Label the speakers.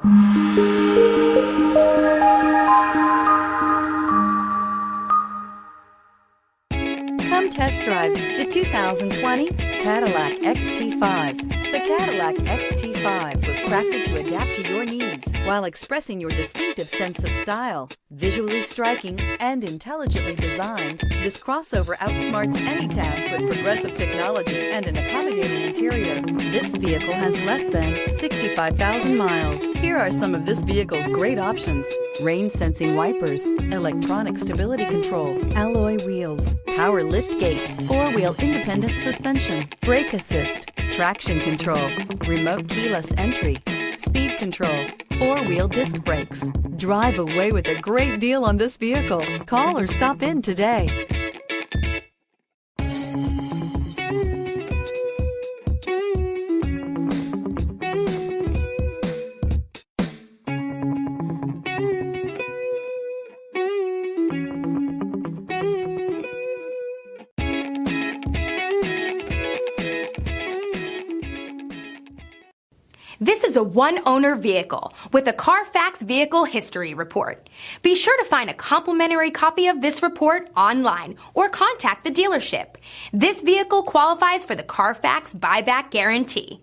Speaker 1: Come test drive the 2020 Cadillac XT5. The Cadillac XT5 was crafted to adapt to your needs while expressing your distinctive sense of style. Visually striking and intelligently designed, this crossover outsmarts any task with progressive technology and an accommodating interior. This vehicle has less than 65,000 miles. Here are some of this vehicle's great options: rain-sensing wipers, electronic stability control, alloy wheels, power liftgate, four-wheel independent suspension, brake assist, traction control, remote keyless entry, speed control, four-wheel disc brakes. Drive away with a great deal on this vehicle. Call or stop in today.
Speaker 2: This is a one-owner vehicle with a CARFAX Vehicle History Report. Be sure to find a complimentary copy of this report online or contact the dealership. This vehicle qualifies for the CARFAX Buyback Guarantee.